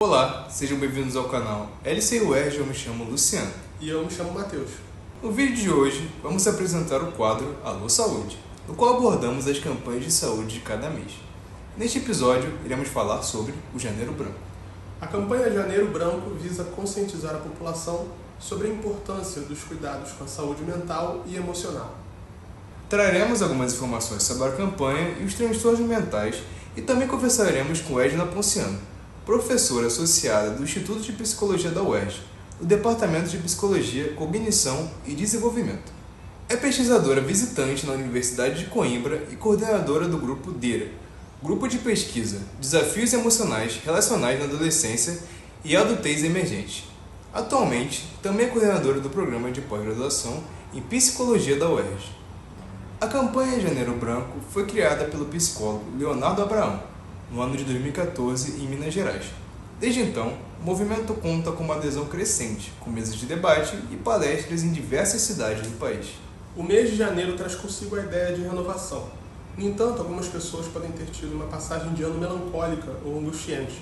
Olá, sejam bem-vindos ao canal LCI UERJ. Eu me chamo Luciano. E eu me chamo Matheus. No vídeo de hoje, vamos apresentar o quadro Alô Saúde, no qual abordamos as campanhas de saúde de cada mês. Neste episódio, iremos falar sobre o Janeiro Branco. A campanha Janeiro Branco visa conscientizar a população sobre a importância dos cuidados com a saúde mental e emocional. Traremos algumas informações sobre a campanha e os transtornos mentais e também conversaremos com Edna Ponciano, professora associada do Instituto de Psicologia da UERJ, do Departamento de Psicologia, Cognição e Desenvolvimento. É pesquisadora visitante na Universidade de Coimbra e coordenadora do grupo DERA, Grupo de Pesquisa Desafios Emocionais Relacionais na Adolescência e Adultez Emergente. Atualmente, também é coordenadora do programa de pós-graduação em Psicologia da UERJ. A campanha Janeiro Branco foi criada pelo psicólogo Leonardo Abraão, no ano de 2014, em Minas Gerais. Desde então, o movimento conta com uma adesão crescente, com mesas de debate e palestras em diversas cidades do país. O mês de janeiro traz consigo a ideia de renovação. No entanto, algumas pessoas podem ter tido uma passagem de ano melancólica ou angustiante.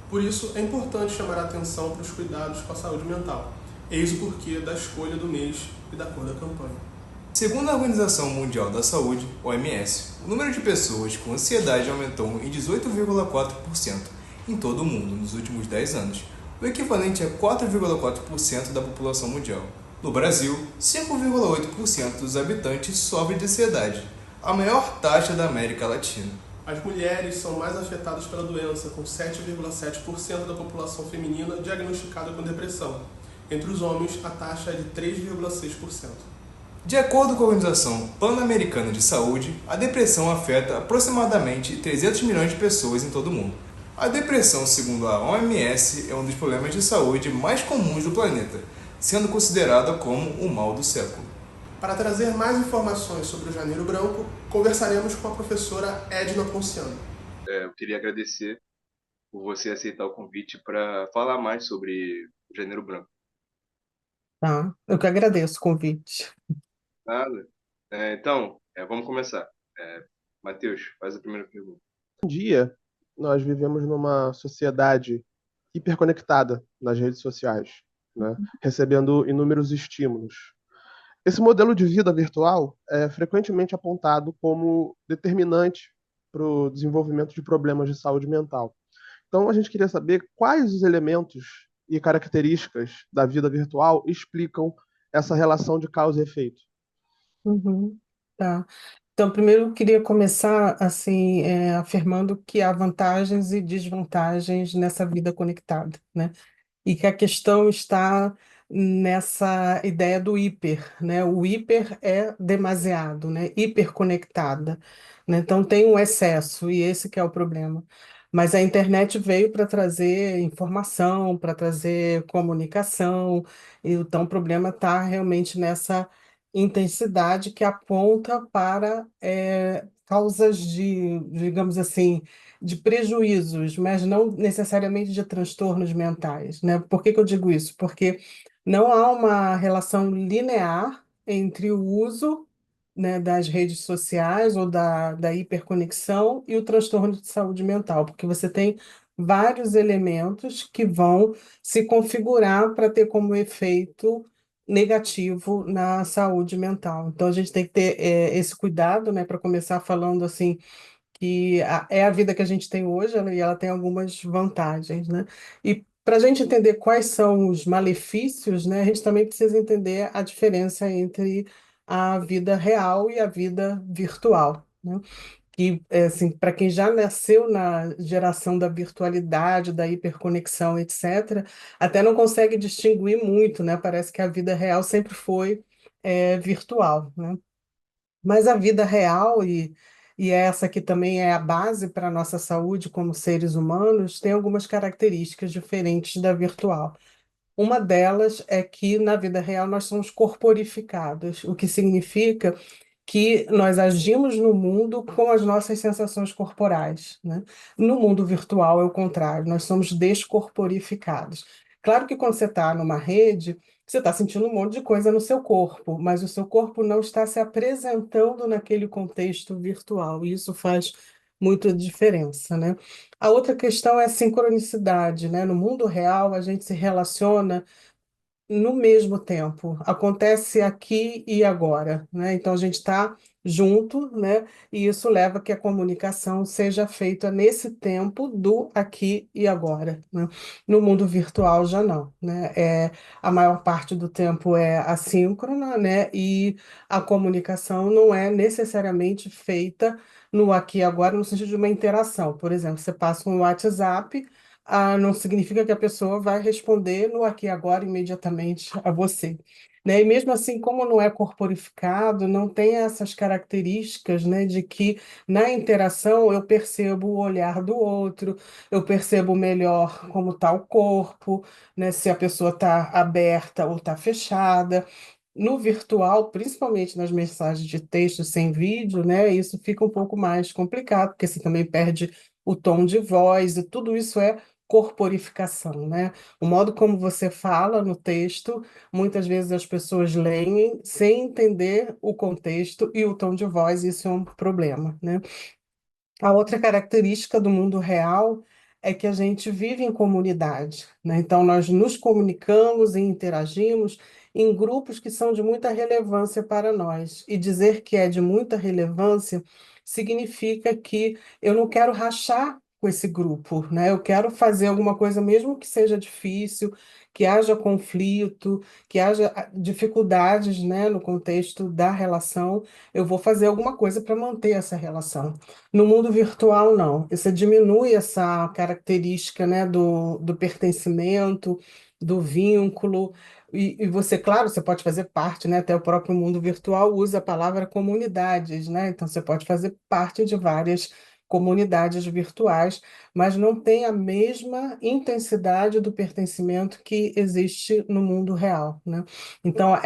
Por isso, é importante chamar a atenção para os cuidados com a saúde mental. Eis o porquê da escolha do mês e da cor da campanha. Segundo a Organização Mundial da Saúde, OMS, o número de pessoas com ansiedade aumentou em 18,4% em todo o mundo nos últimos 10 anos, o equivalente a 4,4% da população mundial. No Brasil, 5,8% dos habitantes sofrem de ansiedade, a maior taxa da América Latina. As mulheres são mais afetadas pela doença, com 7,7% da população feminina diagnosticada com depressão. Entre os homens, a taxa é de 3,6%. De acordo com a Organização Pan-Americana de Saúde, a depressão afeta aproximadamente 300 milhões de pessoas em todo o mundo. A depressão, segundo a OMS, é um dos problemas de saúde mais comuns do planeta, sendo considerada como o mal do século. Para trazer mais informações sobre o Janeiro Branco, conversaremos com a professora Edna Ponciano. Eu queria agradecer por você aceitar o convite para falar mais sobre o Janeiro Branco. Tá, eu que agradeço o convite. Nada. Então, vamos começar. Matheus, faz a primeira pergunta. Um dia, nós vivemos numa sociedade hiperconectada nas redes sociais, né? Recebendo inúmeros estímulos. Esse modelo de vida virtual é frequentemente apontado como determinante para o desenvolvimento de problemas de saúde mental. Então, a gente queria saber quais os elementos e características da vida virtual explicam essa relação de causa e efeito. Tá. Então, primeiro eu queria começar assim, afirmando que há vantagens e desvantagens nessa vida conectada, né? E que a questão está nessa ideia do hiper, né? O hiper é demasiado, né? Hiperconectada, né? Então tem um excesso e esse que é o problema. Mas a internet veio para trazer informação, para trazer comunicação, e então o problema está realmente nessa intensidade que aponta para causas de, digamos assim, de prejuízos, mas não necessariamente de transtornos mentais, né? Por que que eu digo isso? Porque não há uma relação linear entre o uso, né, das redes sociais ou da hiperconexão e o transtorno de saúde mental, porque você tem vários elementos que vão se configurar para ter como efeito negativo na saúde mental. Então, a gente tem que ter esse cuidado, né, para começar falando assim que é a vida que a gente tem hoje, e ela tem algumas vantagens, né? E para a gente entender quais são os malefícios, né, a gente também precisa entender a diferença entre a vida real e a vida virtual, né? Que, assim, para quem já nasceu na geração da virtualidade, da hiperconexão, etc., até não consegue distinguir muito, né? Parece que a vida real sempre foi, virtual, né? Mas a vida real, e essa que também é a base para a nossa saúde como seres humanos, tem algumas características diferentes da virtual. Uma delas é que na vida real nós somos corporificados, o que significa que nós agimos no mundo com as nossas sensações corporais, né? No mundo virtual é o contrário, nós somos descorporificados. Claro que quando você está numa rede, você está sentindo um monte de coisa no seu corpo, mas o seu corpo não está se apresentando naquele contexto virtual, e isso faz muita diferença, né? A outra questão é a sincronicidade, né? No mundo real, a gente se relaciona no mesmo tempo. Acontece aqui e agora, né? Então a gente está junto, né? E isso leva a que a comunicação seja feita nesse tempo do aqui e agora, né? No mundo virtual já não, né? A maior parte do tempo é assíncrona, né? E a comunicação não é necessariamente feita no aqui e agora, no sentido de uma interação. Por exemplo, você passa um WhatsApp, não significa que a pessoa vai responder no aqui e agora imediatamente a você. Né? E mesmo assim, como não é corporificado, não tem essas características, né, de que na interação eu percebo o olhar do outro, eu percebo melhor como está o corpo, né, se a pessoa está aberta ou está fechada. No virtual, principalmente nas mensagens de texto sem vídeo, né, isso fica um pouco mais complicado, porque você também perde o tom de voz, e tudo isso é corporificação, né? O modo como você fala no texto, muitas vezes as pessoas leem sem entender o contexto e o tom de voz, isso é um problema, né? A outra característica do mundo real é que a gente vive em comunidade, né? Então, nós nos comunicamos e interagimos em grupos que são de muita relevância para nós. E dizer que é de muita relevância significa que eu não quero rachar com esse grupo, né? Eu quero fazer alguma coisa, mesmo que seja difícil, que haja conflito, que haja dificuldades, né, no contexto da relação, eu vou fazer alguma coisa para manter essa relação. No mundo virtual, não. Você diminui essa característica, né, do pertencimento, do vínculo, e você, claro, você pode fazer parte, né, até o próprio mundo virtual usa a palavra comunidades, né, então você pode fazer parte de várias comunidades virtuais, mas não tem a mesma intensidade do pertencimento que existe no mundo real, né? Então,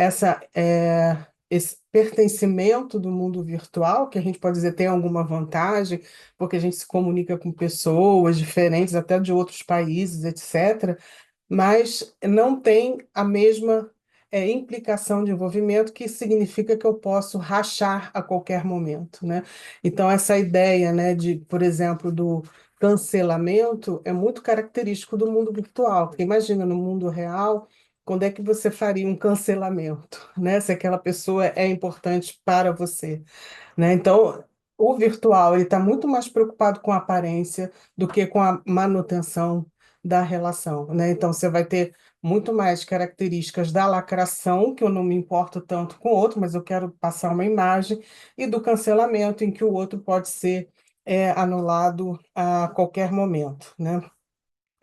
esse pertencimento do mundo virtual, que a gente pode dizer tem alguma vantagem, porque a gente se comunica com pessoas diferentes, até de outros países, etc., mas não tem a mesma implicação de envolvimento, que significa que eu posso rachar a qualquer momento, né? Então, essa ideia, né, de, por exemplo, do cancelamento é muito característico do mundo virtual, porque imagina, no mundo real, quando é que você faria um cancelamento, né? Se aquela pessoa é importante para você, né? Então, o virtual ele está muito mais preocupado com a aparência do que com a manutenção da relação, né? Então, você vai ter muito mais características da lacração, que eu não me importo tanto com o outro, mas eu quero passar uma imagem, e do cancelamento, em que o outro pode ser anulado a qualquer momento, né?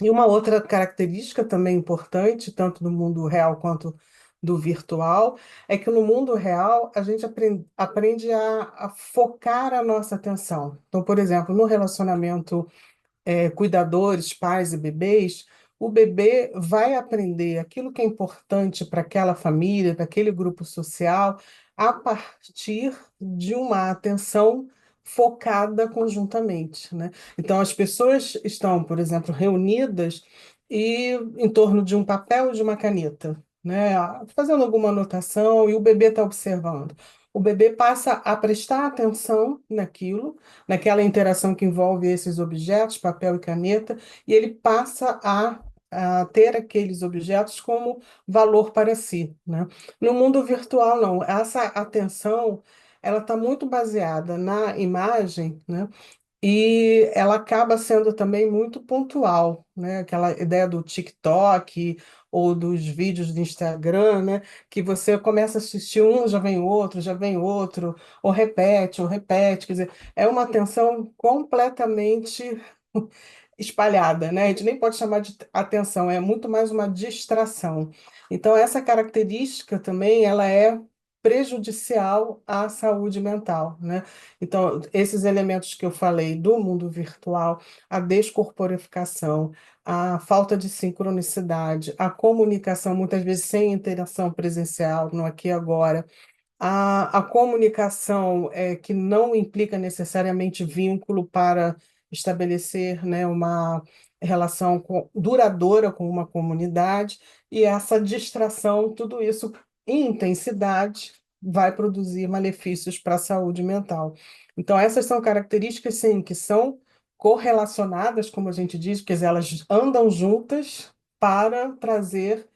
E uma outra característica também importante, tanto do mundo real quanto do virtual, é que no mundo real a gente aprende a focar a nossa atenção. Então, por exemplo, no relacionamento cuidadores, pais e bebês, o bebê vai aprender aquilo que é importante para aquela família, para aquele grupo social, a partir de uma atenção focada conjuntamente, né? Então, as pessoas estão, por exemplo, reunidas e em torno de um papel e de uma caneta, né? Fazendo alguma anotação e o bebê está observando. O bebê passa a prestar atenção naquilo, naquela interação que envolve esses objetos, papel e caneta, e ele passa a ter aqueles objetos como valor para si, né? No mundo virtual, não. Essa atenção, ela está muito baseada na imagem, né? E ela acaba sendo também muito pontual, né? Aquela ideia do TikTok ou dos vídeos do Instagram, né? Que você começa a assistir um, já vem outro, ou repete. Quer dizer, é uma atenção completamente espalhada, né? A gente nem pode chamar de atenção, é muito mais uma distração. Então, essa característica também, ela é prejudicial à saúde mental, né? Então, esses elementos que eu falei do mundo virtual, a descorporificação, a falta de sincronicidade, a comunicação, muitas vezes sem interação presencial, no aqui e agora, a comunicação que não implica necessariamente vínculo para estabelecer, né, uma relação duradoura com uma comunidade, e essa distração, tudo isso em intensidade vai produzir malefícios para a saúde mental. Então, essas são características, sim, que são correlacionadas, como a gente diz, quer dizer, elas andam juntas para trazer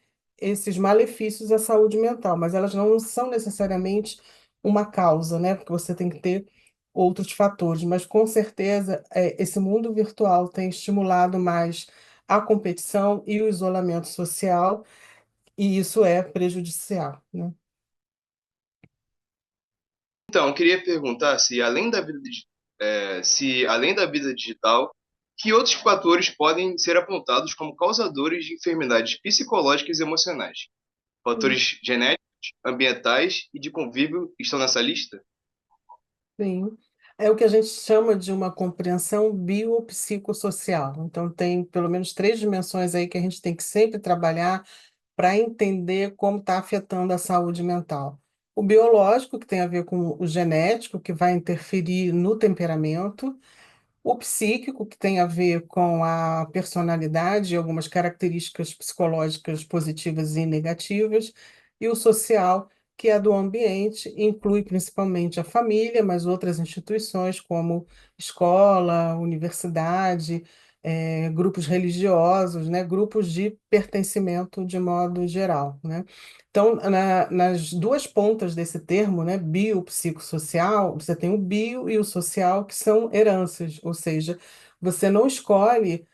esses malefícios à saúde mental, mas elas não são necessariamente uma causa, né? Porque você tem que ter outros fatores, mas com certeza esse mundo virtual tem estimulado mais a competição e o isolamento social, e isso é prejudicial, né? Então, eu queria perguntar se além da vida digital, que outros fatores podem ser apontados como causadores de enfermidades psicológicas e emocionais? Fatores genéticos, ambientais e de convívio estão nessa lista? Sim. É o que a gente chama de uma compreensão biopsicossocial. Então, tem pelo menos três dimensões aí que a gente tem que sempre trabalhar para entender como está afetando a saúde mental. O biológico, que tem a ver com o genético, que vai interferir no temperamento. O psíquico, que tem a ver com a personalidade e algumas características psicológicas positivas e negativas, e o social, que é do ambiente, inclui principalmente a família, mas outras instituições como escola, universidade, grupos religiosos, né, grupos de pertencimento de modo geral, né? Então, nas duas pontas desse termo, né, biopsicossocial, você tem o bio e o social, que são heranças, ou seja, você não escolhe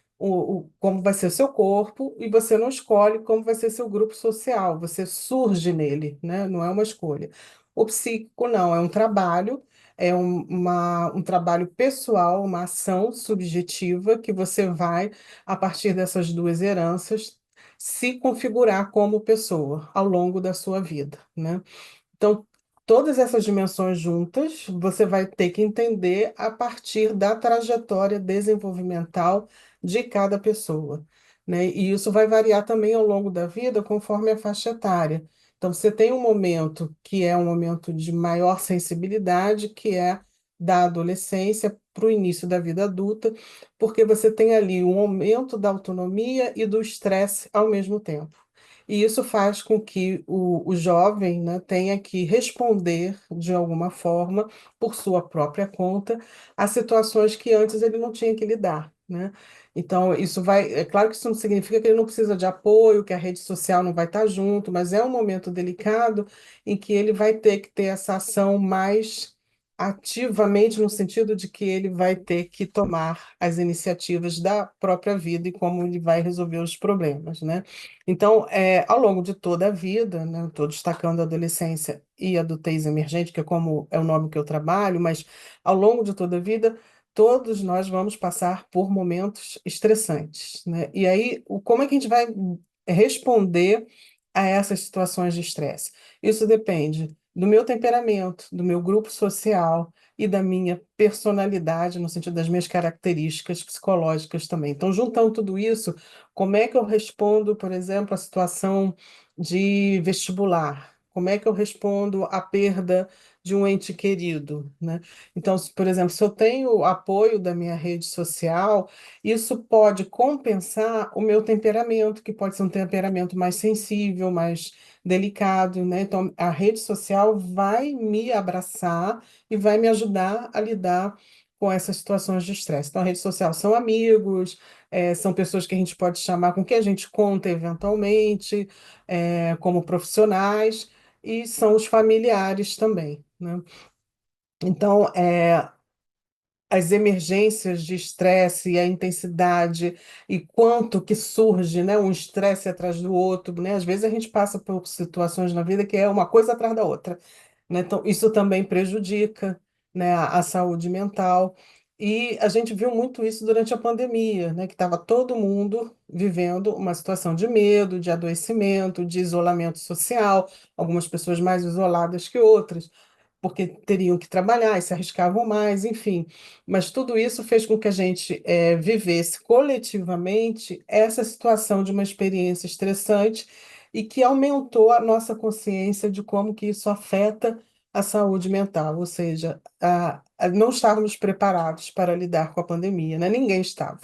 como vai ser o seu corpo e você não escolhe como vai ser seu grupo social, você surge nele, né, não é uma escolha. O psíquico não, é um trabalho, um trabalho pessoal, uma ação subjetiva que você vai, a partir dessas duas heranças, se configurar como pessoa ao longo da sua vida, né? Então, todas essas dimensões juntas, você vai ter que entender a partir da trajetória desenvolvimental de cada pessoa, né? E isso vai variar também ao longo da vida, conforme a faixa etária. Então, você tem um momento que é um momento de maior sensibilidade, que é da adolescência para o início da vida adulta, porque você tem ali um aumento da autonomia e do estresse ao mesmo tempo. E isso faz com que o jovem, né, tenha que responder de alguma forma, por sua própria conta, a situações que antes ele não tinha que lidar, né? Então, isso vai. É claro que isso não significa que ele não precisa de apoio, que a rede social não vai estar junto, mas é um momento delicado em que ele vai ter que ter essa ação mais ativamente, no sentido de que ele vai ter que tomar as iniciativas da própria vida e como ele vai resolver os problemas, né? Então, ao longo de toda a vida, né, estou destacando a adolescência e a adultez emergente, que é como é o nome que eu trabalho, mas ao longo de toda a vida, todos nós vamos passar por momentos estressantes, né? E aí, como é que a gente vai responder a essas situações de estresse? Isso depende do meu temperamento, do meu grupo social e da minha personalidade, no sentido das minhas características psicológicas também. Então, juntando tudo isso, como é que eu respondo, por exemplo, a situação de vestibular? Como é que eu respondo à perda de um ente querido, né? Então, por exemplo, se eu tenho o apoio da minha rede social, isso pode compensar o meu temperamento, que pode ser um temperamento mais sensível, mais delicado, né? Então, a rede social vai me abraçar e vai me ajudar a lidar com essas situações de estresse. Então, a rede social são amigos, são pessoas que a gente pode chamar, com quem a gente conta eventualmente, como profissionais, e são os familiares também, né? Então, as emergências de estresse e a intensidade e quanto que surge, né, um estresse atrás do outro, né? Às vezes a gente passa por situações na vida que é uma coisa atrás da outra, né? Então, isso também prejudica, né, a saúde mental. E a gente viu muito isso durante a pandemia, né, que estava todo mundo vivendo uma situação de medo, de adoecimento, de isolamento social, algumas pessoas mais isoladas que outras, porque teriam que trabalhar e se arriscavam mais, enfim. Mas tudo isso fez com que a gente vivesse coletivamente essa situação de uma experiência estressante e que aumentou a nossa consciência de como que isso afeta a saúde mental, ou seja, não estávamos preparados para lidar com a pandemia, né? Ninguém estava.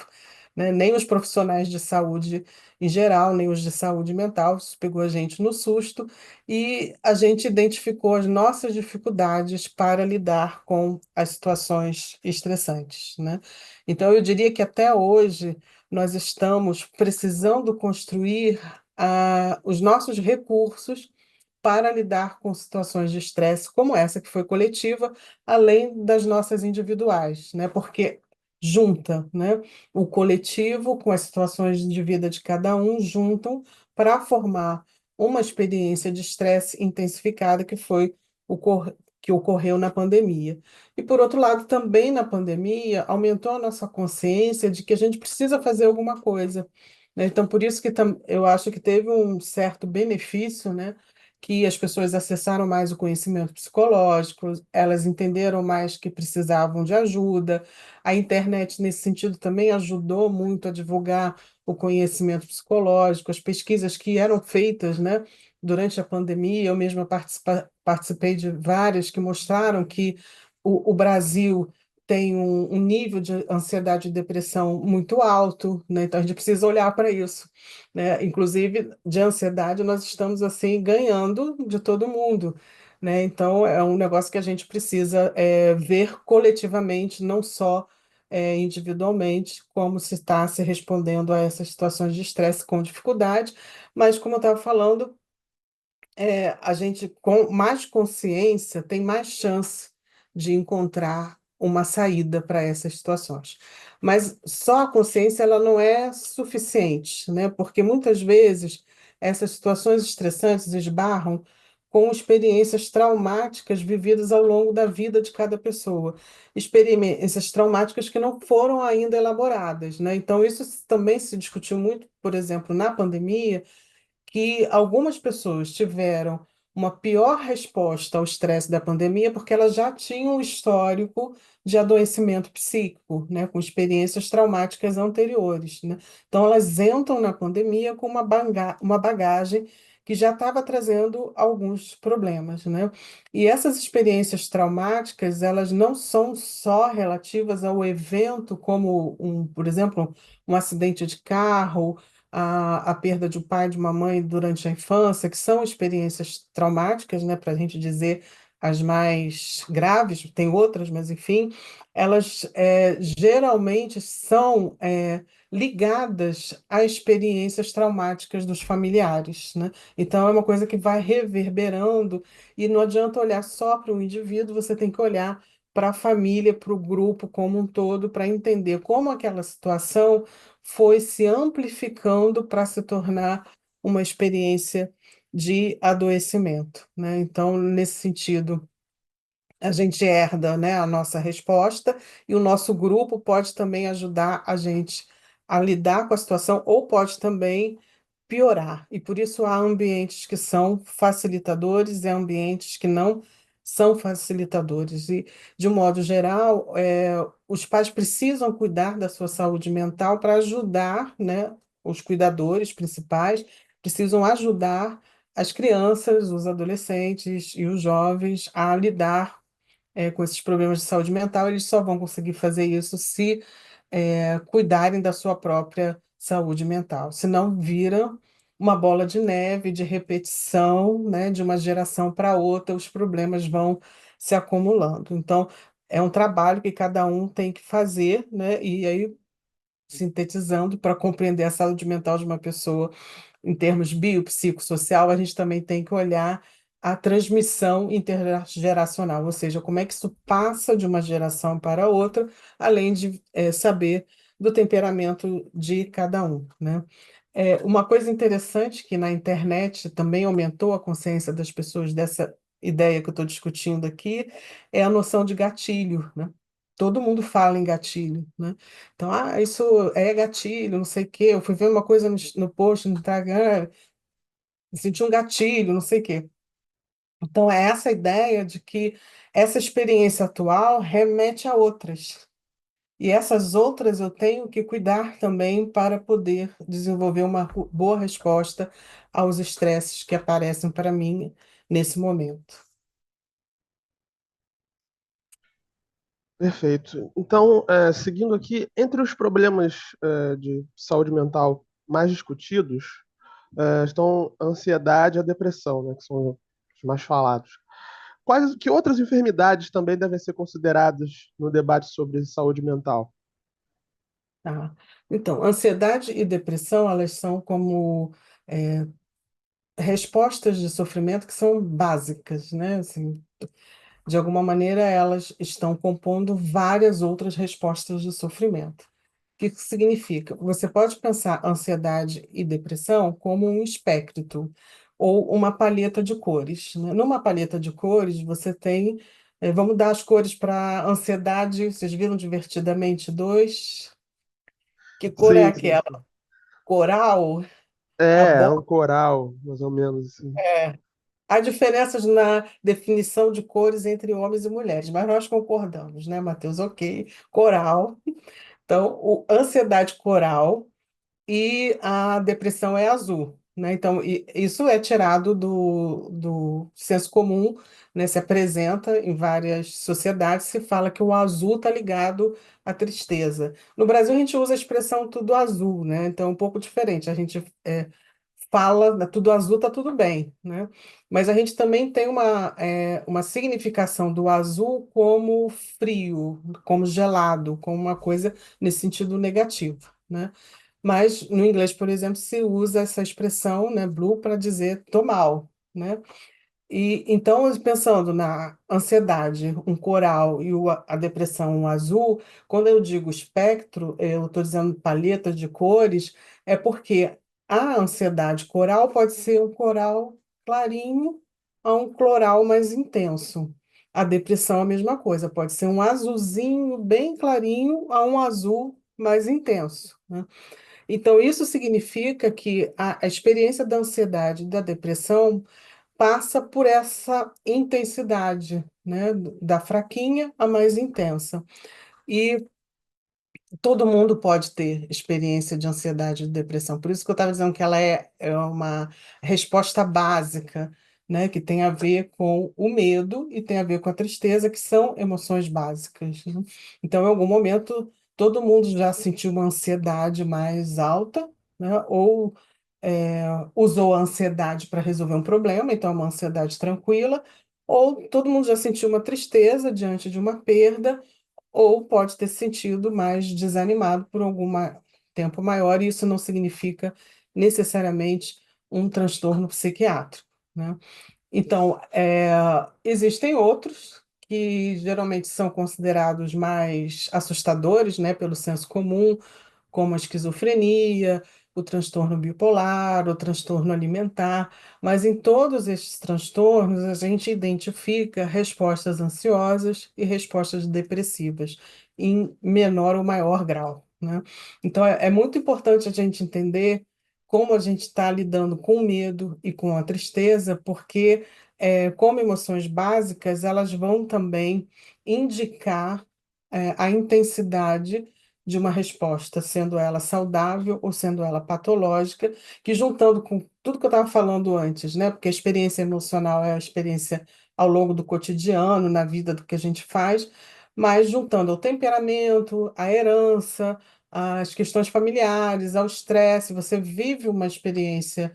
né? Nem os profissionais de saúde em geral, nem os de saúde mental. Isso pegou a gente no susto e a gente identificou as nossas dificuldades para lidar com as situações estressantes, né? Então, eu diria que até hoje nós estamos precisando construir os nossos recursos para lidar com situações de estresse como essa que foi coletiva, além das nossas individuais, né? Porque junta, né? O coletivo com as situações de vida de cada um juntam para formar uma experiência de estresse intensificada que foi o que ocorreu na pandemia. E, por outro lado, também na pandemia, aumentou a nossa consciência de que a gente precisa fazer alguma coisa, né? Então, por isso que eu acho que teve um certo benefício, né? Que as pessoas acessaram mais o conhecimento psicológico, elas entenderam mais que precisavam de ajuda. A internet, nesse sentido, também ajudou muito a divulgar o conhecimento psicológico, as pesquisas que eram feitas, né, durante a pandemia. Eu mesma participei de várias que mostraram que o Brasil tem um nível de ansiedade e depressão muito alto, né? Então a gente precisa olhar para isso, né? Inclusive, de ansiedade, nós estamos assim ganhando de todo mundo, né? Então é um negócio que a gente precisa ver coletivamente, não só individualmente, como se está se respondendo a essas situações de estresse com dificuldade, mas como eu estava falando, a gente com mais consciência tem mais chance de encontrar uma saída para essas situações. Mas só a consciência ela não é suficiente, né? Porque muitas vezes essas situações estressantes esbarram com experiências traumáticas vividas ao longo da vida de cada pessoa, experiências traumáticas que não foram ainda elaboradas, né? Então isso também se discutiu muito, por exemplo, na pandemia que algumas pessoas tiveram uma pior resposta ao estresse da pandemia porque elas já tinham um histórico de adoecimento psíquico, né, com experiências traumáticas anteriores, né? Então elas entram na pandemia com uma bagagem que já estava trazendo alguns problemas, né? E essas experiências traumáticas, elas não são só relativas ao evento, como por exemplo, um acidente de carro, a perda de um pai, de uma mãe durante a infância, que são experiências traumáticas, né, para a gente dizer as mais graves, tem outras, mas enfim, elas geralmente são ligadas a experiências traumáticas dos familiares, né? Então é uma coisa que vai reverberando e não adianta olhar só para o indivíduo, você tem que olhar para a família, para o grupo como um todo, para entender como aquela situação foi se amplificando para se tornar uma experiência de adoecimento, né? Então, nesse sentido, a gente herda, né, a nossa resposta e o nosso grupo pode também ajudar a gente a lidar com a situação ou pode também piorar. E por isso há ambientes que são facilitadores e ambientes que não são facilitadores. E, de um modo geral, os pais precisam cuidar da sua saúde mental para ajudar, né, os cuidadores principais precisam ajudar as crianças, os adolescentes e os jovens a lidar com esses problemas de saúde mental. Eles só vão conseguir fazer isso se cuidarem da sua própria saúde mental. Senão vira uma bola de neve, de repetição, né, de uma geração para outra, os problemas vão se acumulando. Então, é um trabalho que cada um tem que fazer, né? E aí, sintetizando, para compreender a saúde mental de uma pessoa em termos biopsicossocial, a gente também tem que olhar a transmissão intergeracional, ou seja, como é que isso passa de uma geração para outra, além de saber do temperamento de cada um, né? Uma coisa interessante que na internet também aumentou a consciência das pessoas dessa ideia que eu estou discutindo aqui é a noção de gatilho, né? Todo mundo fala em gatilho, né? Então, isso é gatilho, não sei o quê. Eu fui ver uma coisa no post, no Instagram, senti um gatilho, não sei o quê. Então, é essa ideia de que essa experiência atual remete a outras. E essas outras eu tenho que cuidar também para poder desenvolver uma boa resposta aos estresses que aparecem para mim nesse momento. Perfeito. Então, seguindo aqui, entre os problemas de saúde mental mais discutidos, estão a ansiedade e a depressão, né, que são os mais falados. Que outras enfermidades também devem ser consideradas no debate sobre saúde mental? Tá? Então, ansiedade e depressão, elas são como é, respostas de sofrimento que são básicas, né? Assim, de alguma maneira, elas estão compondo várias outras respostas de sofrimento. O que que significa? Você pode pensar ansiedade e depressão como um espectro ou uma paleta de cores, né? Numa paleta de cores, você tem, vamos dar as cores para ansiedade, vocês viram Divertidamente dois? Que cor é Sim, sim. aquela? Coral? A É bordo? um coral, mais ou menos assim. Há diferenças na definição de cores entre homens e mulheres, mas nós concordamos, né, Matheus? Ok, coral. Então, ansiedade coral e a depressão é azul, né? Então, isso é tirado do senso comum, né? Se apresenta em várias sociedades, se fala que o azul está ligado à tristeza. No Brasil, a gente usa a expressão tudo azul, né? Então, é um pouco diferente. A gente fala, tudo azul, tá tudo bem, né? Mas a gente também tem uma significação do azul como frio, como gelado, como uma coisa nesse sentido negativo, né? Mas no inglês, por exemplo, se usa essa expressão, né, blue, para dizer tô mal, né? E então, pensando na ansiedade, um coral e a depressão, um azul, quando eu digo espectro, eu estou dizendo paleta de cores, é porque a ansiedade coral pode ser um coral clarinho a um floral mais intenso. A depressão é a mesma coisa, pode ser um azulzinho bem clarinho a um azul mais intenso, né? Então, isso significa que a experiência da ansiedade e da depressão passa por essa intensidade, né? Da fraquinha à mais intensa. E todo mundo pode ter experiência de ansiedade e depressão. Por isso que eu estava dizendo que ela é uma resposta básica, né? Que tem a ver com o medo e tem a ver com a tristeza, que são emoções básicas, né? Então, em algum momento, todo mundo já sentiu uma ansiedade mais alta, né? Ou usou a ansiedade para resolver um problema, então é uma ansiedade tranquila, ou todo mundo já sentiu uma tristeza diante de uma perda, ou pode ter se sentido mais desanimado por algum tempo maior, e isso não significa necessariamente um transtorno psiquiátrico, né? Então, existem outros que geralmente são considerados mais assustadores, né, pelo senso comum, como a esquizofrenia, o transtorno bipolar, o transtorno alimentar, mas em todos esses transtornos a gente identifica respostas ansiosas e respostas depressivas, em menor ou maior grau, né? Então é muito importante a gente entender como a gente está lidando com o medo e com a tristeza, porque como emoções básicas, elas vão também indicar a intensidade de uma resposta, sendo ela saudável ou sendo ela patológica, que juntando com tudo que eu estava falando antes, né? Porque a experiência emocional é a experiência ao longo do cotidiano, na vida do que a gente faz, mas juntando ao temperamento, à herança, às questões familiares, ao estresse, você vive uma experiência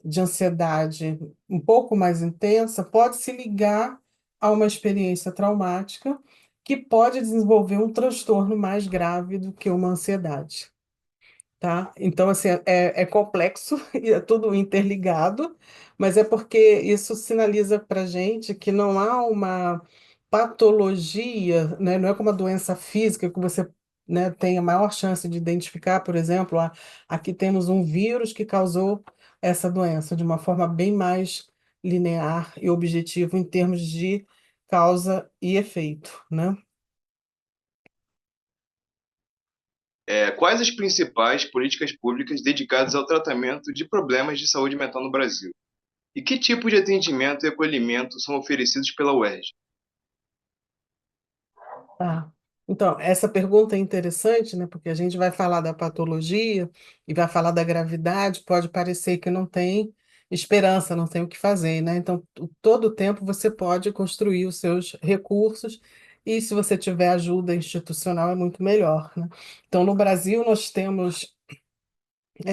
de ansiedade um pouco mais intensa, pode se ligar a uma experiência traumática que pode desenvolver um transtorno mais grave do que uma ansiedade, tá? Então, assim, é complexo e é tudo interligado, mas é porque isso sinaliza para gente que não há uma patologia, né? Não é como uma doença física que você, né, tem a maior chance de identificar, por exemplo, aqui temos um vírus que causou essa doença de uma forma bem mais linear e objetiva em termos de causa e efeito, né? Quais as principais políticas públicas dedicadas ao tratamento de problemas de saúde mental no Brasil? E que tipo de atendimento e acolhimento são oferecidos pela UERJ? Tá. Então, essa pergunta é interessante, né? Porque a gente vai falar da patologia e vai falar da gravidade, pode parecer que não tem esperança, não tem o que fazer, né? Então, todo o tempo você pode construir os seus recursos e se você tiver ajuda institucional é muito melhor, né? Então, no Brasil, nós temos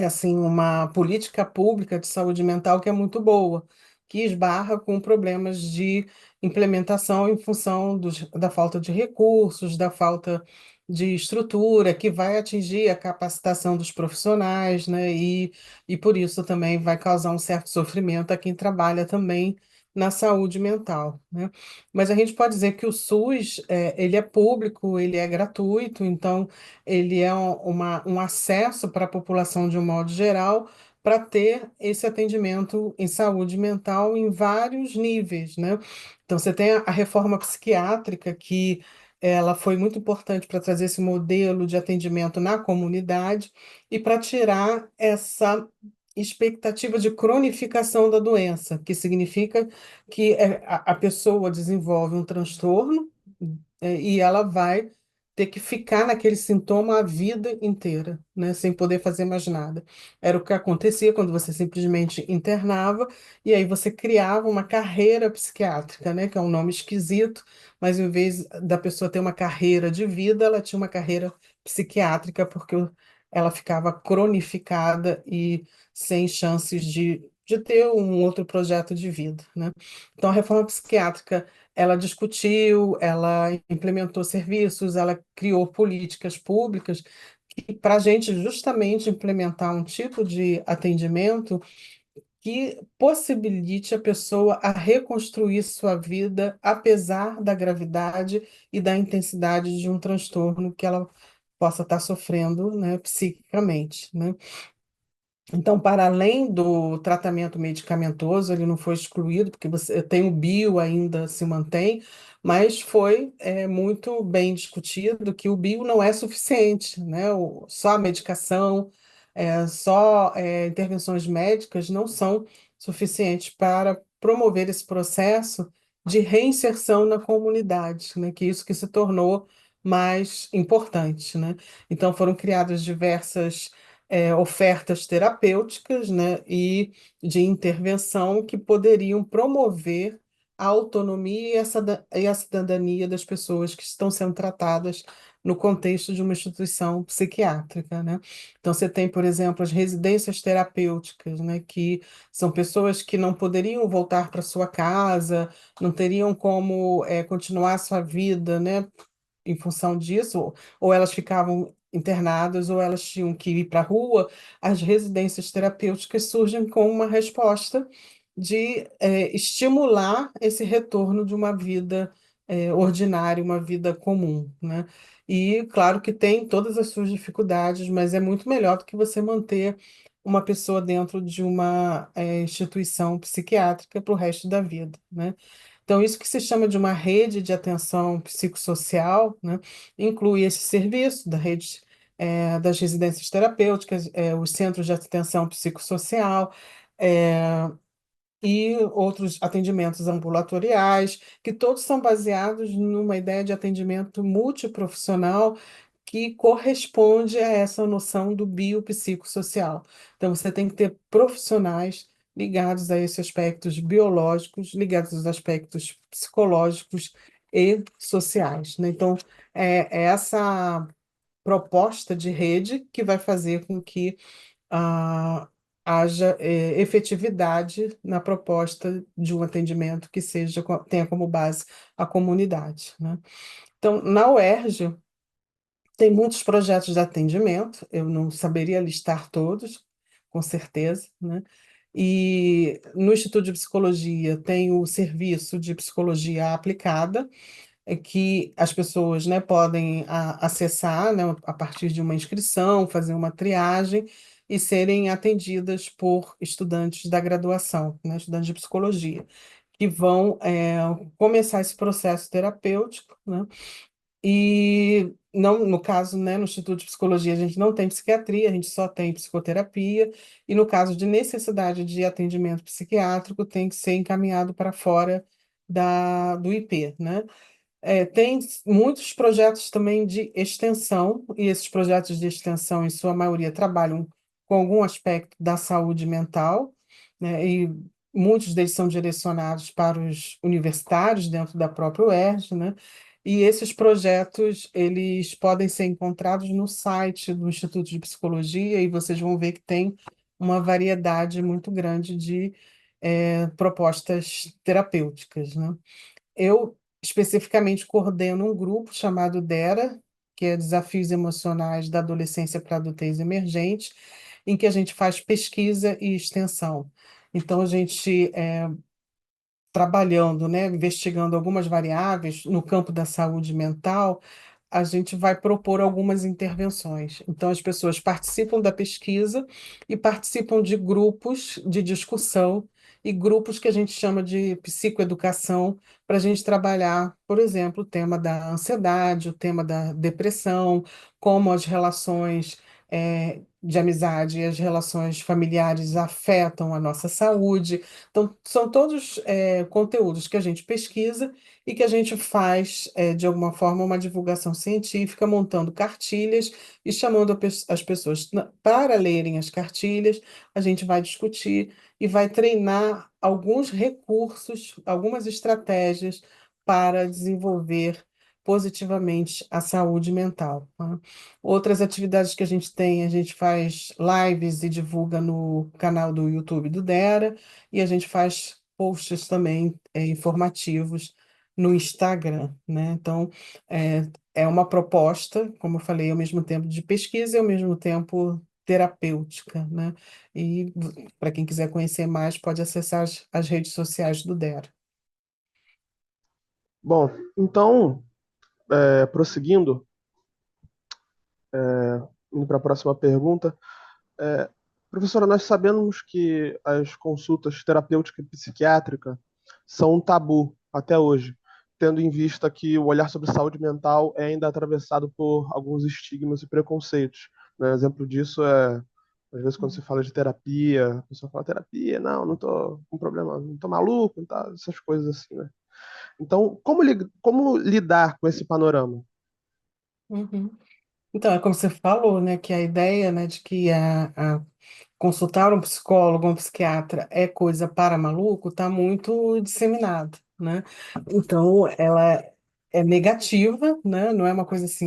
assim, uma política pública de saúde mental que é muito boa, que esbarra com problemas de implementação em função da falta de recursos, da falta de estrutura, que vai atingir a capacitação dos profissionais, né? E por isso também vai causar um certo sofrimento a quem trabalha também na saúde mental, né? Mas a gente pode dizer que o SUS, ele é público, ele é gratuito, então ele é um acesso para a população de um modo geral para ter esse atendimento em saúde mental em vários níveis, né? Então, você tem a reforma psiquiátrica, que ela foi muito importante para trazer esse modelo de atendimento na comunidade e para tirar essa expectativa de cronificação da doença, que significa que a pessoa desenvolve um transtorno, e ela vai ter que ficar naquele sintoma a vida inteira, né, sem poder fazer mais nada. Era o que acontecia quando você simplesmente internava e aí você criava uma carreira psiquiátrica, né, que é um nome esquisito, mas em vez da pessoa ter uma carreira de vida, ela tinha uma carreira psiquiátrica porque ela ficava cronificada e sem chances de ter um outro projeto de vida, né? Então, a reforma psiquiátrica ela discutiu, ela implementou serviços, ela criou políticas públicas para a gente justamente implementar um tipo de atendimento que possibilite a pessoa a reconstruir sua vida apesar da gravidade e da intensidade de um transtorno que ela possa estar sofrendo, né, psiquicamente, né? Então, para além do tratamento medicamentoso, ele não foi excluído, porque você tem o bio ainda se mantém, mas foi muito bem discutido que o bio não é suficiente, né? Só a medicação, só intervenções médicas não são suficientes para promover esse processo de reinserção na comunidade, né? Que isso que se tornou mais importante, né? Então, foram criadas diversas ofertas terapêuticas, né, e de intervenção que poderiam promover a autonomia e a cidadania das pessoas que estão sendo tratadas no contexto de uma instituição psiquiátrica, né? Então, você tem, por exemplo, as residências terapêuticas, né, que são pessoas que não poderiam voltar para sua casa, não teriam como continuar a sua vida, né, em função disso, ou elas ficavam internadas, ou elas tinham que ir para a rua. As residências terapêuticas surgem como uma resposta de estimular esse retorno de uma vida ordinária, uma vida comum, né? E claro que tem todas as suas dificuldades, mas é muito melhor do que você manter uma pessoa dentro de uma instituição psiquiátrica para o resto da vida, né? Então, isso que se chama de uma rede de atenção psicossocial, né, inclui esse serviço da rede das residências terapêuticas, os centros de atenção psicossocial, é, e outros atendimentos ambulatoriais, que todos são baseados numa ideia de atendimento multiprofissional que corresponde a essa noção do biopsicossocial. Então, você tem que ter profissionais ligados a esses aspectos biológicos, ligados aos aspectos psicológicos e sociais, né? Então, é essa proposta de rede que vai fazer com que ah, haja efetividade na proposta de um atendimento que tenha como base a comunidade, né? Então, na UERJ, tem muitos projetos de atendimento, eu não saberia listar todos, com certeza, né? E no Instituto de Psicologia tem o serviço de psicologia aplicada, que as pessoas, né, podem acessar, né, a partir de uma inscrição, fazer uma triagem e serem atendidas por estudantes da graduação, né, estudantes de psicologia, que vão começar esse processo terapêutico, né? E não, no caso, né, no Instituto de Psicologia, a gente não tem psiquiatria, a gente só tem psicoterapia, e no caso de necessidade de atendimento psiquiátrico, tem que ser encaminhado para fora do IP, né? Tem muitos projetos também de extensão, e esses projetos de extensão, em sua maioria, trabalham com algum aspecto da saúde mental, né? E muitos deles são direcionados para os universitários dentro da própria UERJ, né? E esses projetos, eles podem ser encontrados no site do Instituto de Psicologia e vocês vão ver que tem uma variedade muito grande de propostas terapêuticas, né? Eu especificamente coordeno um grupo chamado DERA, que é Desafios Emocionais da Adolescência para a Adultez Emergente, em que a gente faz pesquisa e extensão. Então, a gente trabalhando, né, investigando algumas variáveis no campo da saúde mental, a gente vai propor algumas intervenções. Então, as pessoas participam da pesquisa e participam de grupos de discussão e grupos que a gente chama de psicoeducação, para a gente trabalhar, por exemplo, o tema da ansiedade, o tema da depressão, como as relações de amizade e as relações familiares afetam a nossa saúde. Então, são todos conteúdos que a gente pesquisa e que a gente faz, de alguma forma, uma divulgação científica, montando cartilhas e chamando as pessoas para lerem as cartilhas. A gente vai discutir e vai treinar alguns recursos, algumas estratégias para desenvolver positivamente a saúde mental, tá? Outras atividades que a gente faz lives e divulga no canal do YouTube do Dera, e a gente faz posts também informativos no Instagram, né? Então, é uma proposta, como eu falei, ao mesmo tempo de pesquisa e ao mesmo tempo terapêutica, né? E para quem quiser conhecer mais, pode acessar as redes sociais do Dera. Bom, então, prosseguindo, indo para a próxima pergunta, é, professora, nós sabemos que as consultas terapêutica e psiquiátrica são um tabu até hoje, tendo em vista que o olhar sobre saúde mental é ainda atravessado por alguns estigmas e preconceitos, né? Exemplo disso é, às vezes, quando se fala de terapia, a pessoa fala terapia, não, não tô com problema, não tô maluco, e tal, essas coisas assim, né? Então, como lidar com esse panorama? Uhum. Então, é como você falou, né, que a ideia, né, de que consultar um psicólogo, um psiquiatra é coisa para maluco, está muito disseminado, né? Então, ela é negativa, né? Não é uma coisa assim,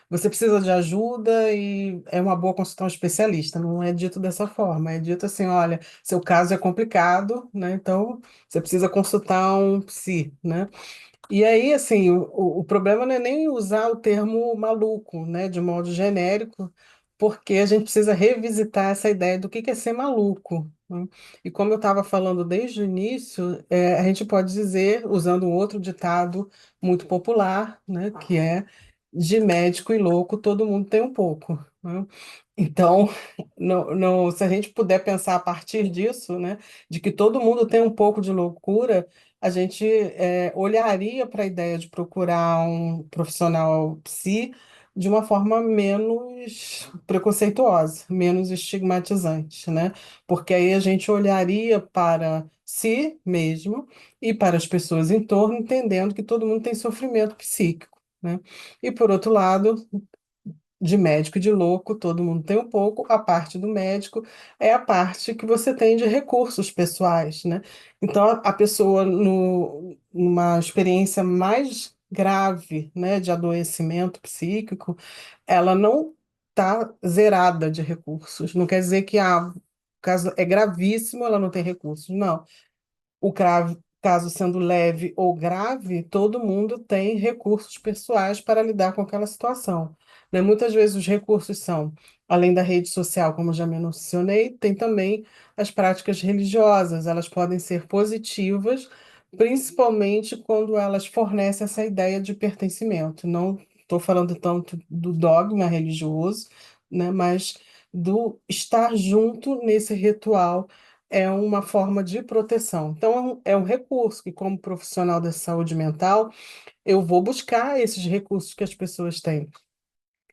você precisa de ajuda e é uma boa consultar um especialista. Não é dito dessa forma, é dito assim, olha, seu caso é complicado, né? Então, você precisa consultar um psi, né? E aí, assim, o problema não é nem usar o termo maluco, né, de modo genérico, porque a gente precisa revisitar essa ideia do que é ser maluco, né? E como eu estava falando desde o início, a gente pode dizer, usando um outro ditado muito popular, né, que é de médico e louco todo mundo tem um pouco, né? Então, se a gente puder pensar a partir disso, né, de que todo mundo tem um pouco de loucura, a gente olharia para a ideia de procurar um profissional psi de uma forma menos preconceituosa, menos estigmatizante, né? Porque aí a gente olharia para si mesmo e para as pessoas em torno, entendendo que todo mundo tem sofrimento psíquico, né? E por outro lado, de médico e de louco, todo mundo tem um pouco. A parte do médico é a parte que você tem de recursos pessoais, né? Então, a pessoa, numa experiência mais grave, né, de adoecimento psíquico, ela não está zerada de recursos. Não quer dizer que o caso é gravíssimo, ela não tem recursos. Não. Caso sendo leve ou grave, todo mundo tem recursos pessoais para lidar com aquela situação, né? Muitas vezes os recursos são, além da rede social, como já mencionei, tem também as práticas religiosas. Elas podem ser positivas, principalmente quando elas fornecem essa ideia de pertencimento. Não estou falando tanto do dogma religioso, né? Mas do estar junto nesse ritual é uma forma de proteção. Então, é um recurso que, como profissional da saúde mental, eu vou buscar esses recursos que as pessoas têm.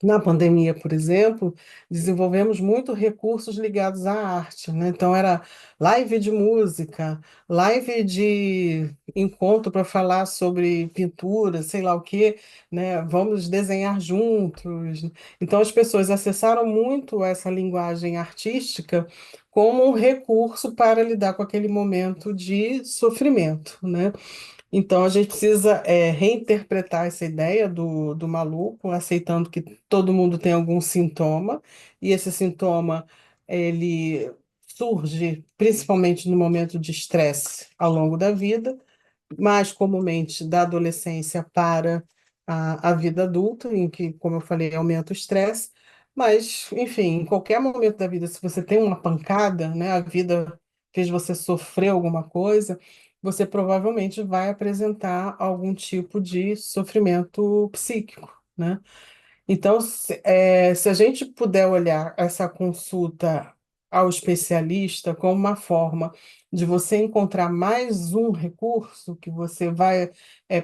Na pandemia, por exemplo, desenvolvemos muito recursos ligados à arte, né? Então, era live de música, live de encontro para falar sobre pintura, sei lá o quê, né? Vamos desenhar juntos. Então, as pessoas acessaram muito essa linguagem artística como um recurso para lidar com aquele momento de sofrimento, né? Então, a gente precisa reinterpretar essa ideia do maluco, aceitando que todo mundo tem algum sintoma, e esse sintoma, ele surge principalmente no momento de estresse ao longo da vida, mais comumente da adolescência para a vida adulta, em que, como eu falei, aumenta o estresse. Mas, enfim, em qualquer momento da vida, se você tem uma pancada, né, a vida fez você sofrer alguma coisa, você provavelmente vai apresentar algum tipo de sofrimento psíquico, né? Então, se a gente puder olhar essa consulta ao especialista como uma forma de você encontrar mais um recurso que você vai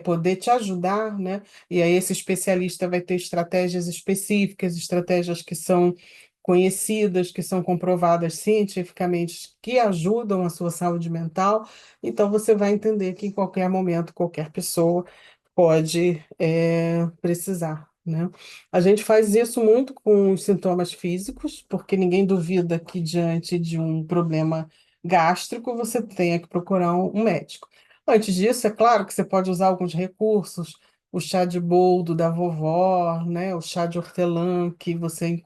poder te ajudar, né? E aí esse especialista vai ter estratégias específicas, estratégias que são conhecidas, que são comprovadas cientificamente, que ajudam a sua saúde mental. Então, você vai entender que em qualquer momento, qualquer pessoa pode precisar, né? A gente faz isso muito com os sintomas físicos, porque ninguém duvida que diante de um problema gástrico você tenha que procurar um médico. Antes disso, é claro que você pode usar alguns recursos, o chá de boldo da vovó, né? O chá de hortelã que você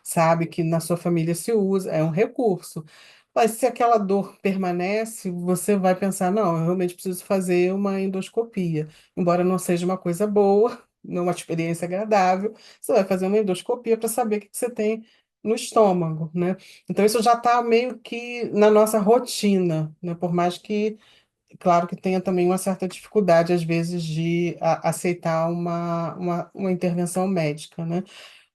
sabe que na sua família se usa, é um recurso. Mas se aquela dor permanece, você vai pensar, não, eu realmente preciso fazer uma endoscopia. Embora não seja uma coisa boa, não é uma experiência agradável, você vai fazer uma endoscopia para saber o que você tem no estômago, né? Então isso já está meio que na nossa rotina, né? Por mais que, claro que tenha também uma certa dificuldade, às vezes, de aceitar uma intervenção médica, né?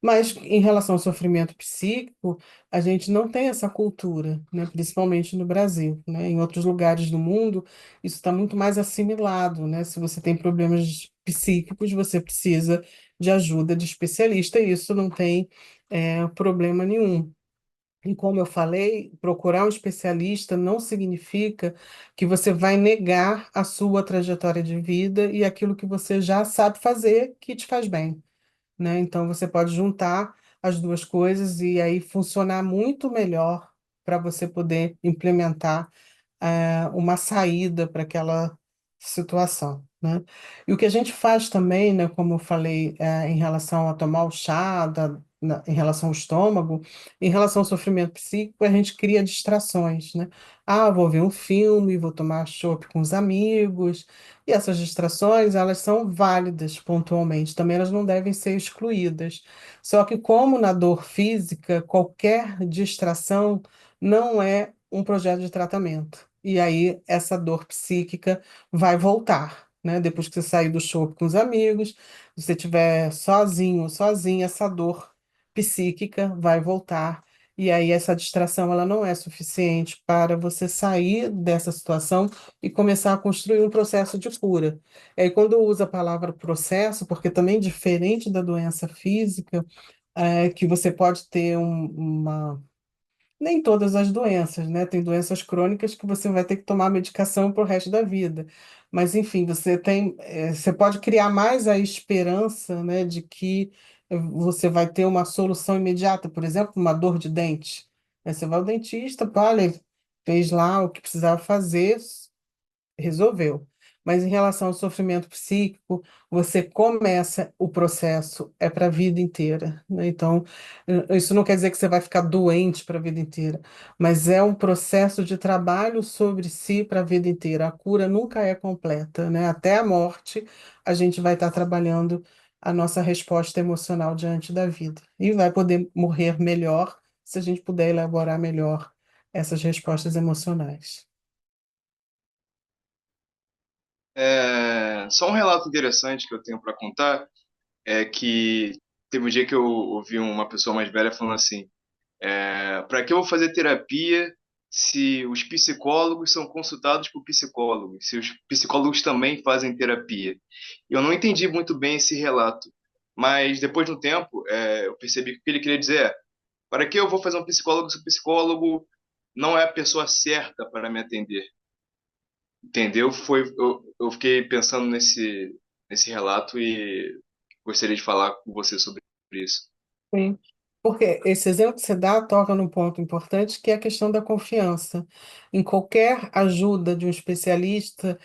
Mas em relação ao sofrimento psíquico, a gente não tem essa cultura, né? Principalmente no Brasil, né? Em outros lugares do mundo, isso está muito mais assimilado, né? Se você tem problemas psíquicos, você precisa de ajuda de especialista, e isso não tem problema nenhum. E como eu falei, procurar um especialista não significa que você vai negar a sua trajetória de vida e aquilo que você já sabe fazer que te faz bem, né? Então você pode juntar as duas coisas e aí funcionar muito melhor para você poder implementar uma saída para aquela situação, né? E o que a gente faz também, né, como eu falei, em relação a tomar o chá, em relação ao estômago, em relação ao sofrimento psíquico, a gente cria distrações, né? Ah, vou ver um filme, vou tomar chopp com os amigos, e essas distrações, elas são válidas pontualmente, também elas não devem ser excluídas. Só que como na dor física, qualquer distração não é um projeto de tratamento. E aí essa dor psíquica vai voltar, né? Depois que você sair do shopping com os amigos, se você estiver sozinho ou sozinha, essa dor psíquica vai voltar. E aí essa distração ela não é suficiente para você sair dessa situação e começar a construir um processo de cura. E aí quando eu uso a palavra processo, porque também diferente da doença física, que você pode ter uma nem todas as doenças, né? Tem doenças crônicas que você vai ter que tomar medicação para o resto da vida. Mas, enfim, você pode criar mais a esperança, né, de que você vai ter uma solução imediata, por exemplo, uma dor de dente. Aí você vai ao dentista, pá, ele fez lá o que precisava fazer, resolveu. Mas em relação ao sofrimento psíquico, você começa o processo, é para a vida inteira, né? Então, isso não quer dizer que você vai ficar doente para a vida inteira, mas é um processo de trabalho sobre si para a vida inteira. A cura nunca é completa, né? Até a morte, a gente vai estar trabalhando a nossa resposta emocional diante da vida. E vai poder morrer melhor se a gente puder elaborar melhor essas respostas emocionais. Só um relato interessante que eu tenho para contar é que teve um dia que eu ouvi uma pessoa mais velha falando assim: para que eu vou fazer terapia se os psicólogos são consultados por psicólogos, se os psicólogos também fazem terapia? Eu não entendi muito bem esse relato, mas depois de um tempo, eu percebi que o que ele queria dizer é: para que eu vou fazer um psicólogo se o psicólogo não é a pessoa certa para me atender? Entendeu? Eu fiquei pensando nesse relato e gostaria de falar com você sobre isso. Sim. Porque esse exemplo que você dá toca num ponto importante, que é a questão da confiança. Em qualquer ajuda de um especialista,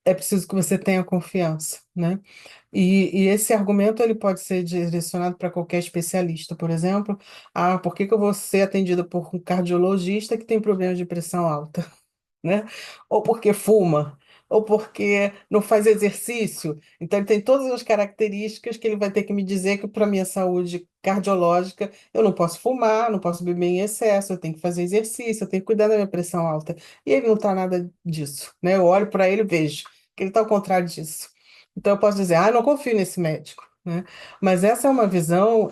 é preciso que você tenha confiança, né? E esse argumento ele pode ser direcionado para qualquer especialista, por exemplo, por que que eu vou ser atendida por um cardiologista que tem problema de pressão alta? Né? Ou porque fuma, ou porque não faz exercício. Então, ele tem todas as características que ele vai ter que me dizer que para minha saúde cardiológica eu não posso fumar, não posso beber em excesso, eu tenho que fazer exercício, eu tenho que cuidar da minha pressão alta. E ele não está nada disso, né? Eu olho para ele e vejo que ele está ao contrário disso. Então, eu posso dizer, eu não confio nesse médico. Né? Mas essa é uma visão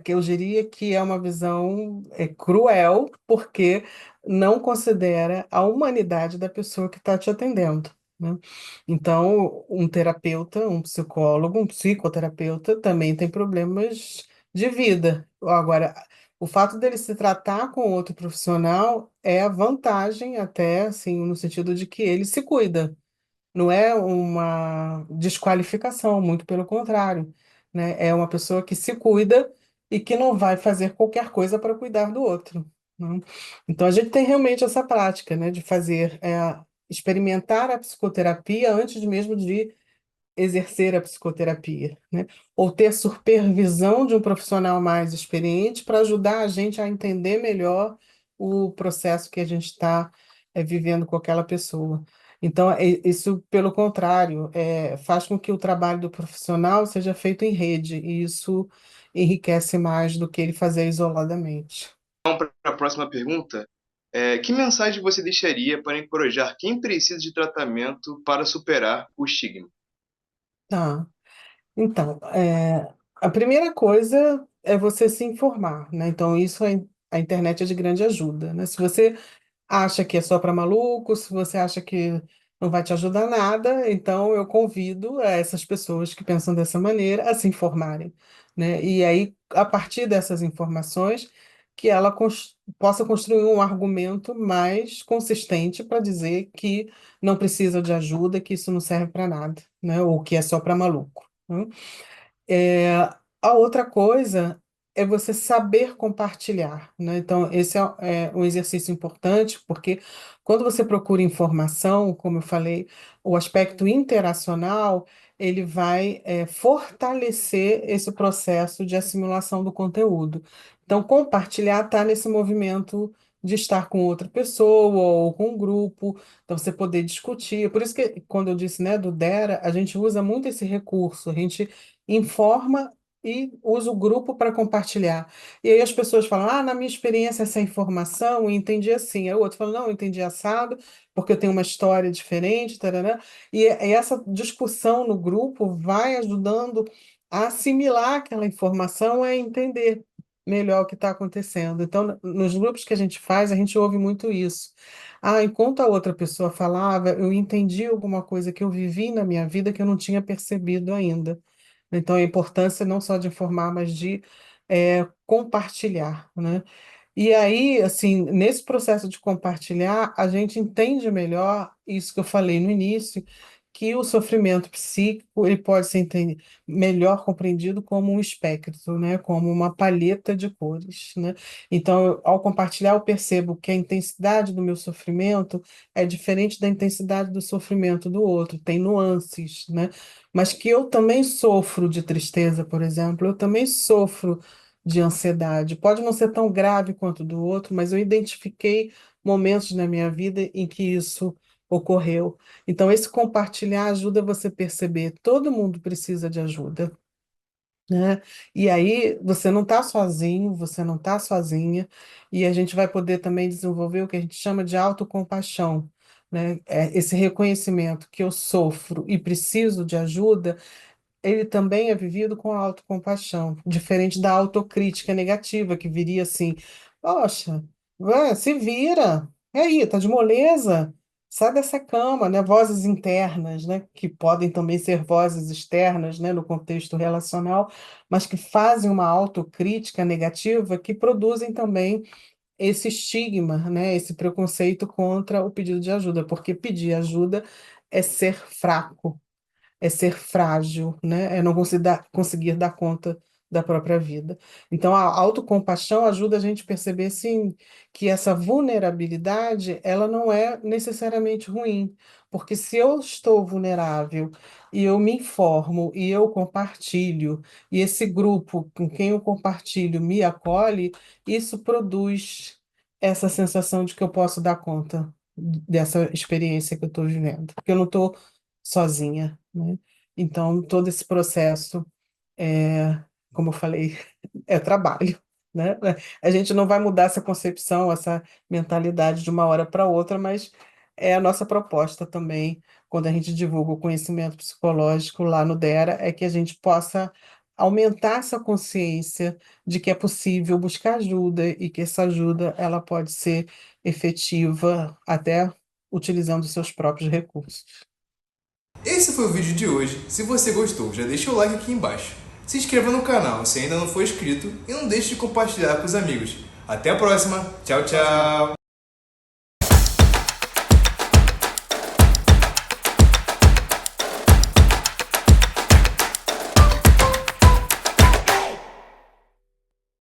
que eu diria que é uma visão cruel, porque não considera a humanidade da pessoa que está te atendendo, né? Então, um terapeuta, um psicólogo, um psicoterapeuta também tem problemas de vida. Agora, o fato dele se tratar com outro profissional é a vantagem até, assim, no sentido de que ele se cuida. Não é uma desqualificação, muito pelo contrário, né? É uma pessoa que se cuida e que não vai fazer qualquer coisa para cuidar do outro, né? Então a gente tem realmente essa prática, né, de fazer, experimentar a psicoterapia antes mesmo de exercer a psicoterapia, né? Ou ter supervisão de um profissional mais experiente para ajudar a gente a entender melhor o processo que a gente está vivendo com aquela pessoa. Então, isso, pelo contrário, faz com que o trabalho do profissional seja feito em rede, e isso enriquece mais do que ele fazer isoladamente. Então, para a próxima pergunta, que mensagem você deixaria para encorajar quem precisa de tratamento para superar o estigma? Tá. Então, a primeira coisa é você se informar, né? Então, isso a internet é de grande ajuda, né? Se você acha que é só para maluco, se você acha que não vai te ajudar nada, então eu convido essas pessoas que pensam dessa maneira a se informarem, né? E aí, a partir dessas informações, que ela possa construir um argumento mais consistente para dizer que não precisa de ajuda, que isso não serve para nada, né? Ou que é só para maluco, né? É, a outra coisa é você saber compartilhar, né? Então, esse é um exercício importante, porque quando você procura informação, como eu falei, o aspecto interacional, ele vai fortalecer esse processo de assimilação do conteúdo. Então, compartilhar está nesse movimento de estar com outra pessoa ou com um grupo, então você poder discutir. Por isso que, quando eu disse, né, do Dera, a gente usa muito esse recurso, a gente informa e usa o grupo para compartilhar. E aí as pessoas falam, na minha experiência, essa informação, eu entendi assim. Aí o outro fala, não, eu entendi assado, porque eu tenho uma história diferente, tarará. E essa discussão no grupo vai ajudando a assimilar aquela informação e a entender melhor o que está acontecendo. Então, nos grupos que a gente faz, a gente ouve muito isso. Enquanto a outra pessoa falava, eu entendi alguma coisa que eu vivi na minha vida que eu não tinha percebido ainda. Então, a importância não só de informar, mas de compartilhar, né? E aí, assim, nesse processo de compartilhar, a gente entende melhor isso que eu falei no início, que o sofrimento psíquico ele pode ser melhor compreendido como um espectro, né? Como uma palheta de cores, né? Então, ao compartilhar, eu percebo que a intensidade do meu sofrimento é diferente da intensidade do sofrimento do outro, tem nuances, né? Mas que eu também sofro de tristeza, por exemplo, eu também sofro de ansiedade. Pode não ser tão grave quanto do outro, mas eu identifiquei momentos na minha vida em que isso ocorreu. Então, esse compartilhar ajuda você a perceber, todo mundo precisa de ajuda, né? E aí você não está sozinho, você não está sozinha, e a gente vai poder também desenvolver o que a gente chama de autocompaixão, né? Esse reconhecimento que eu sofro e preciso de ajuda, ele também é vivido com a autocompaixão, diferente da autocrítica negativa, que viria assim, poxa, se vira, e aí, tá de moleza? Sai dessa cama, né? Vozes internas, né? Que podem também ser vozes externas, né? No contexto relacional, mas que fazem uma autocrítica negativa que produzem também esse estigma, né? Esse preconceito contra o pedido de ajuda, porque pedir ajuda é ser fraco, é ser frágil, né? É não conseguir dar conta da própria vida. Então, a autocompaixão ajuda a gente a perceber, sim, que essa vulnerabilidade, ela não é necessariamente ruim, porque se eu estou vulnerável e eu me informo e eu compartilho, e esse grupo com quem eu compartilho me acolhe, isso produz essa sensação de que eu posso dar conta dessa experiência que eu estou vivendo, porque eu não estou sozinha, né? Então, todo esse processo é, como eu falei, é trabalho, né? A gente não vai mudar essa concepção, essa mentalidade de uma hora para outra, mas é a nossa proposta também, quando a gente divulga o conhecimento psicológico lá no DERA, é que a gente possa aumentar essa consciência de que é possível buscar ajuda e que essa ajuda ela pode ser efetiva até utilizando os seus próprios recursos. Esse foi o vídeo de hoje. Se você gostou, já deixa o like aqui embaixo. Se inscreva no canal se ainda não for inscrito e não deixe de compartilhar com os amigos. Até a próxima. Tchau, tchau.